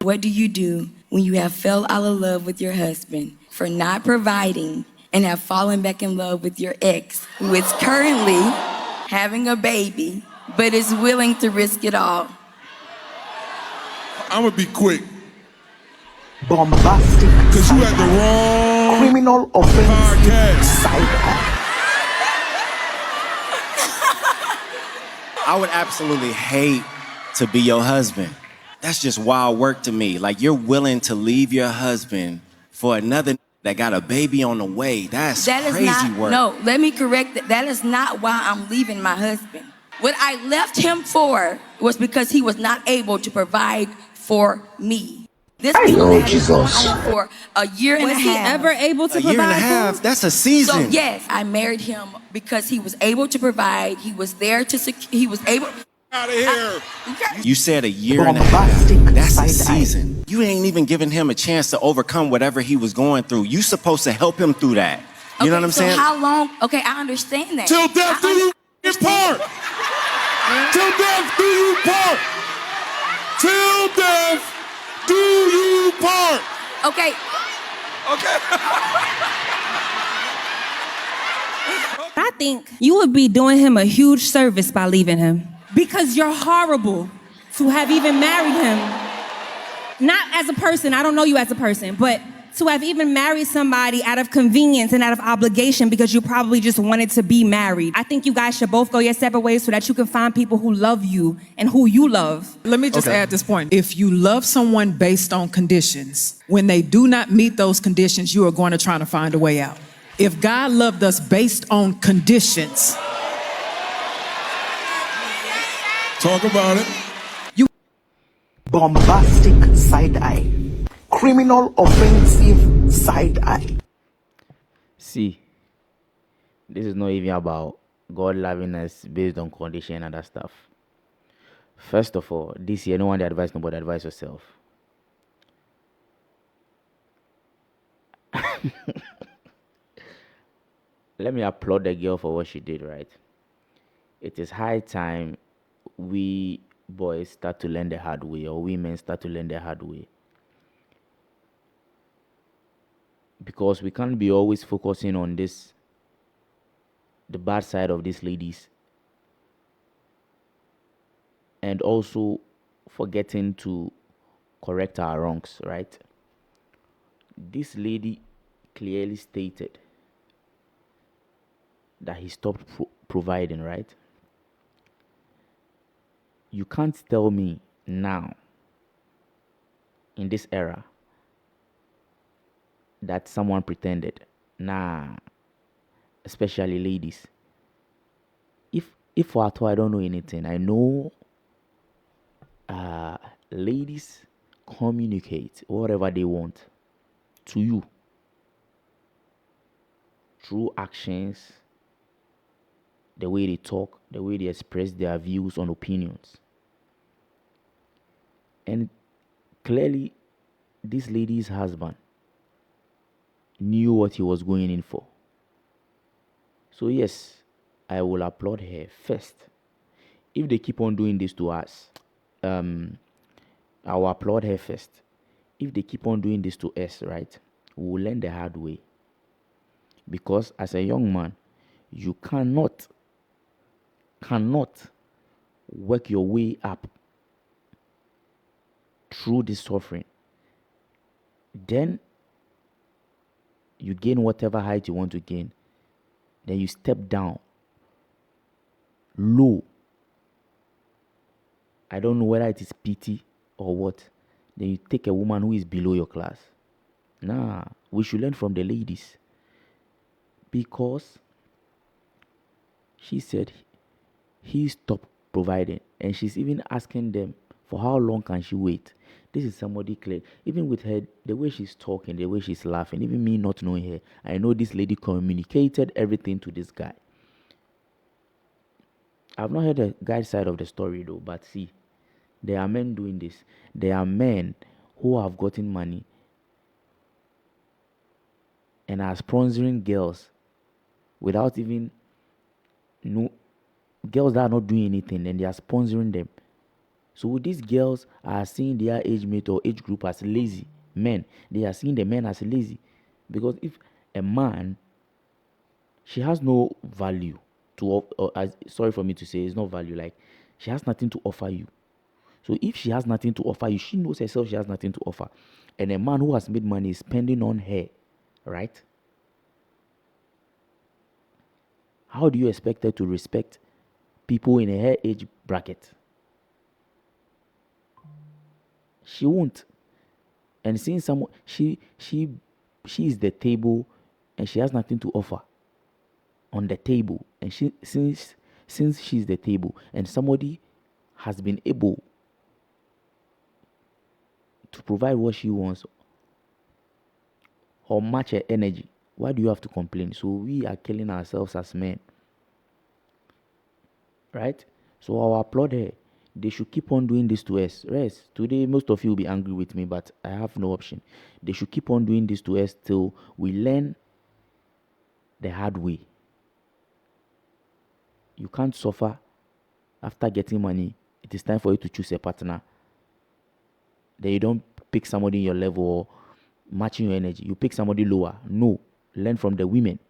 What do you do when you have fell out of love with your husband for not providing and have fallen back in love with your ex, who is currently having a baby, but is willing to risk it all? I'm gonna be quick. Bombastic. Cause you had the wrong criminal offensive podcast. side. I would absolutely hate to be your husband. That's just wild work to me. Like, you're willing to leave your husband for another that got a baby on the way. That's crazy not, work. No, let me correct that. That is not why I'm leaving my husband. What I left him for was because he was not able to provide for me. This man has been on for a year and a half. Was he ever able to A provide year and a half, food? that's a season. So yes, I married him because he was able to provide. He was there to he was able. Out of here. You said a year and a half. Bombastic That's a side-eye. season. You ain't even giving him a chance to overcome whatever he was going through. You supposed to help him through that. You know what I'm so saying? How long? Okay, I understand that. Till death do you part. Till death do you part. Till death do you part. Okay. Okay. I think you would be doing him a huge service by leaving him. Because you're horrible to have even married him. Not as a person, I don't know you as a person, but to have even married somebody out of convenience and out of obligation because you probably just wanted to be married. I think you guys should both go your separate ways so that you can find people who love you and who you love. Let me just add this point. If you love someone based on conditions, when they do not meet those conditions, you are going to try to find a way out. If God loved us based on conditions, Talk about it. Bombastic side eye. Criminal offensive side eye. See, this is not even about God loving us based on condition and other stuff. First of all, this year, no one advise nobody, advise yourself. Let me applaud the girl for what she did, right? It is high time we boys start to learn the hard way, or women start to learn the hard way. Because we can't be always focusing on this, the bad side of these ladies, and also forgetting to correct our wrongs, right? This lady clearly stated that he stopped providing, right? You can't tell me now, in this era, that someone pretended. Nah, especially ladies. If for at all I don't know anything, I know ladies communicate whatever they want to you through actions, the way they talk, the way they express their views on opinions. And clearly, this lady's husband knew what he was going in for. So yes, I will applaud her first. If they keep on doing this to us, I will applaud her first. If they keep on doing this to us, right, we will learn the hard way. Because as a young man, you cannot work your way up through this suffering. Then you gain whatever height you want to gain. Then you step down low. I don't know whether it is pity or what. Then you take a woman who is below your class. Nah, we should learn from the ladies. Because she said he stopped providing. And she's even asking them for how long can she wait. This is somebody clear. Even with her, the way she's talking, the way she's laughing, even me not knowing her, I know this lady communicated everything to this guy. I've not heard the guy's side of the story though, but see, there are men doing this. There are men who have gotten money and are sponsoring girls without even girls that are not doing anything, and they are sponsoring them So these girls are seeing their age mate or age group as lazy men. They are seeing the men as lazy. Because if a man, she has no value sorry for me to say, it's not value, like she has nothing to offer you. So if she has nothing to offer you, she knows herself she has nothing to offer. And a man who has made money is spending on her, right? How do you expect her to respect people in her age bracket? She won't. And seeing someone, she is the table, and she has nothing to offer on the table. And since she's the table, and somebody has been able to provide what she wants or match her energy, why do you have to complain? So we are killing ourselves as men, right? So I'll applaud her. They should keep on doing this to us. Rest. Today, most of you will be angry with me, but I have no option. They should keep on doing this to us till we learn the hard way. You can't suffer after getting money. It is time for you to choose a partner. Then you don't pick somebody in your level or matching your energy. You pick somebody lower. No. Learn from the women.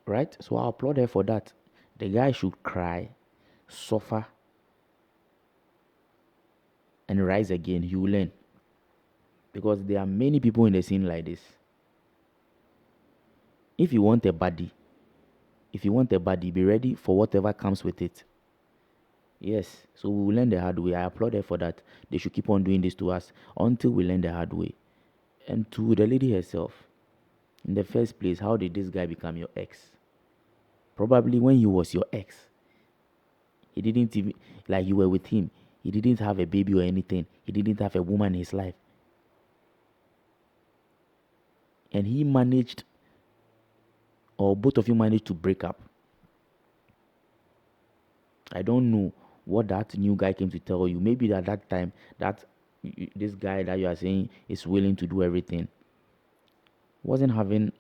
Right? So I applaud her for that. The guy should cry, suffer, and rise again. He will learn. Because there are many people in the scene like this. If you want a body, be ready for whatever comes with it. Yes, so we will learn the hard way. I applaud her for that. They should keep on doing this to us until we learn the hard way. And to the lady herself, in the first place, how did this guy become your ex? Probably when he was your ex, he didn't even, like you were with him, he didn't have a baby or anything. He didn't have a woman in his life. And he managed, or both of you managed to break up. I don't know what that new guy came to tell you. Maybe at that time, that this guy that you are saying is willing to do everything wasn't having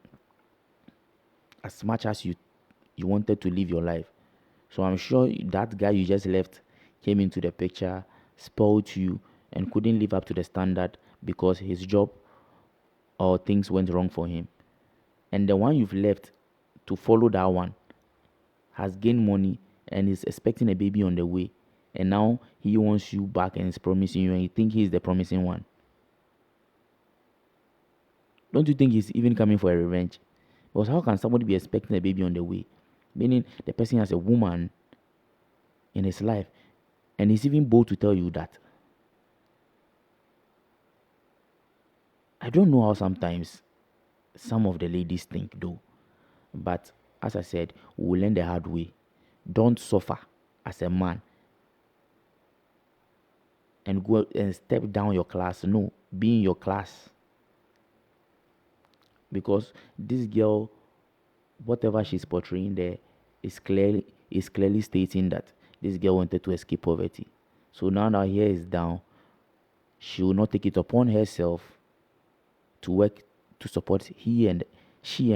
as much as you wanted to live your life. So I'm sure that guy you just left came into the picture, spoiled you, and couldn't live up to the standard because his job or things went wrong for him. And the one you've left to follow that one has gained money and is expecting a baby on the way. And now he wants you back and is promising you, and you think he's the promising one. Don't you think he's even coming for a revenge? Because how can somebody be expecting a baby on the way? Meaning the person has a woman in his life, and he's even bold to tell you that. I don't know how sometimes some of the ladies think though. But as I said, we'll learn the hard way. Don't suffer as a man and go and step down your class. No, be in your class. Because this girl, whatever she's portraying there, is clearly stating that this girl wanted to escape poverty. So now that her hair is down, she will not take it upon herself to work to support she and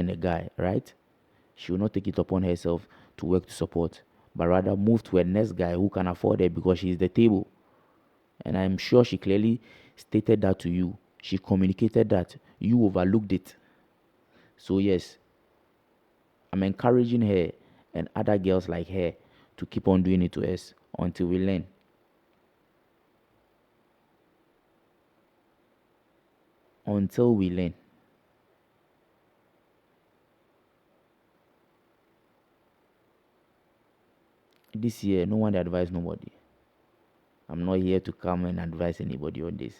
the guy, right? She will not take it upon herself to work to support, but rather move to a next guy who can afford it because she is the table. And I'm sure she clearly stated that to you. She communicated that. You overlooked it. So yes, I'm encouraging her and other girls like her to keep on doing it to us until we learn. Until we learn. This year, no one advise nobody. I'm not here to come and advise anybody on this.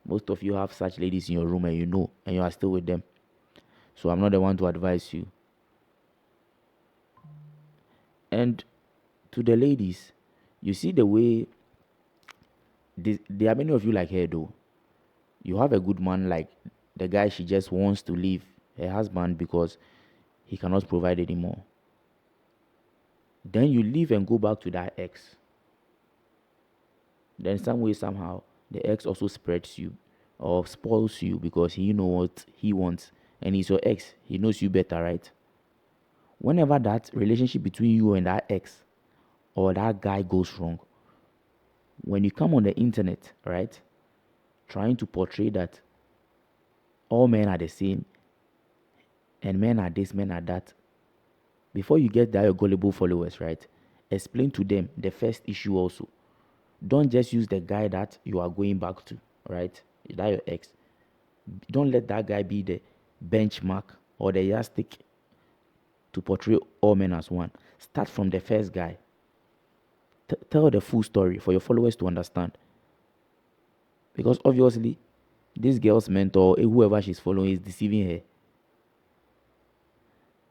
Most of you have such ladies in your room and you know, and you are still with them. So I'm not the one to advise you. And to the ladies, you see the way there are many of you like her though. You have a good man like the guy she just wants to leave her husband because he cannot provide anymore. Then you leave and go back to that ex. Then some way, somehow, the ex also spreads you or spoils you because he knows what he wants. And he's your ex. He knows you better, right? Whenever that relationship between you and that ex or that guy goes wrong, when you come on the internet, right, trying to portray that all men are the same and men are this, men are that, before you get that your gullible followers, right, explain to them the first issue also. Don't just use the guy that you are going back to, right, that your ex. Don't let that guy be the benchmark or the yardstick to portray all men as one. Start from the first guy. Tell the full story for your followers to understand. Because obviously, this girl's mentor, whoever she's following, is deceiving her.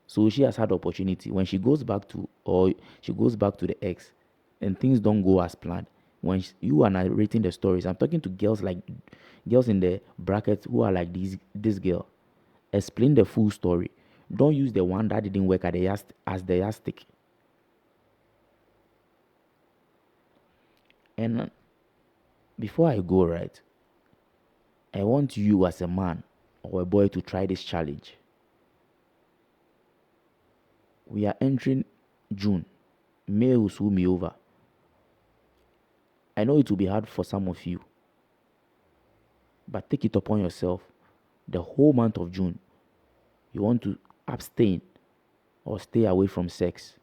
So she has had opportunity. When she goes back to the ex, and things don't go as planned. When you are narrating the stories, I'm talking to girls in the brackets who are like this girl. Explain the full story. Don't use the one that didn't work as the yardstick. And before I go, right, I want you as a man or a boy to try this challenge. We are entering June. May will soon be over. I know it will be hard for some of you, but take it upon yourself. The whole month of June, you want to abstain or stay away from sex,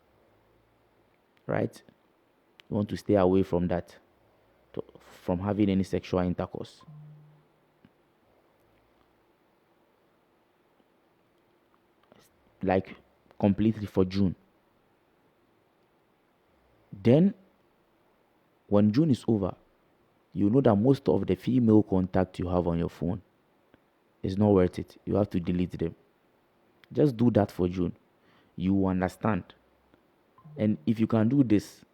right? You want to stay away from that, from having any sexual intercourse. Like completely for June. Then, when June is over, you know that most of the female contact you have on your phone is not worth it. You have to delete them. Just do that for June. You will understand. And if you can do this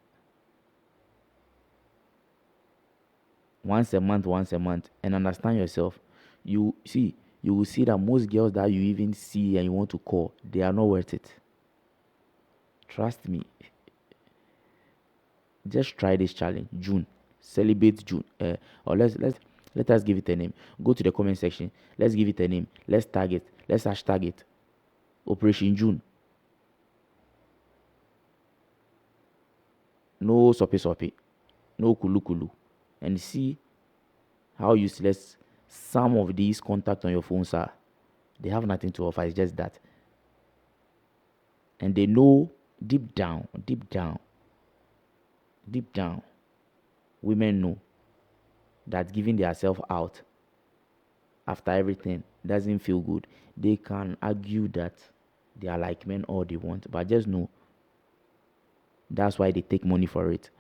once a month, and understand yourself, you will see that most girls that you even see and you want to call, they are not worth it. Trust me. Just try this challenge. June. Celebrate June. Or let us give it a name. Go to the comment section. Let's give it a name. Let's tag it. Let's hashtag it. Operation June. No soppy. No kulu. And see how useless some of these contacts on your phones are. They have nothing to offer. It's just that. And they know deep down, women know that giving themselves out after everything doesn't feel good. They can argue that they are like men all they want, but just know that's why they take money for it,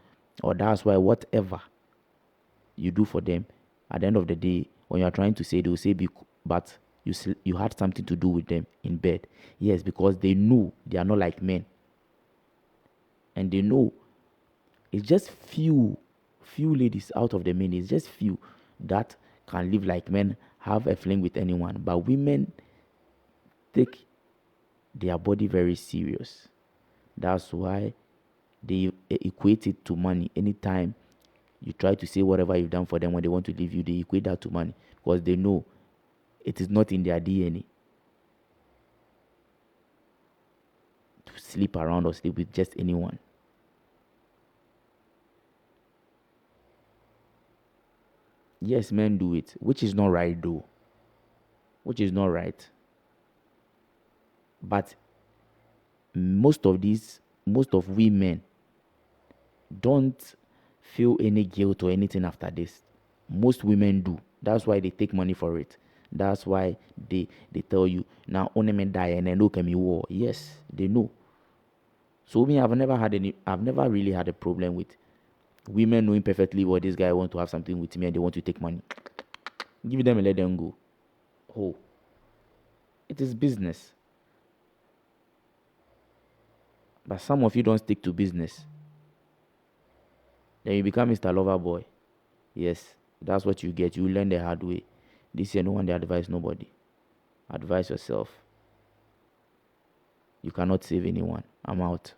or that's why whatever you do for them, at the end of the day, when you are trying to say, they will say, but you had something to do with them in bed. Yes, because they know they are not like men. And they know it's just few ladies out of the many. It's just few that can live like men, have a fling with anyone. But women take their body very serious. That's why they equate it to money. Anytime you try to say whatever you've done for them when they want to leave you, they equate that to money, because they know it is not in their DNA to sleep around or sleep with just anyone. Yes, men do it, which is not right though. Which is not right. But most of women don't feel any guilt or anything after this. Most women do. That's why they take money for it. That's why they tell you, now only men die and then look at me war. Yes, they know. So me, I've never really had a problem with women knowing perfectly what this guy want to have something with me and they want to take money. Give them and let them go. Oh, it is business. But some of you don't stick to business. Then you become Mr. Loverboy. Yes, that's what you get. You learn the hard way. This year, no one advise nobody. Advise yourself. You cannot save anyone. I'm out.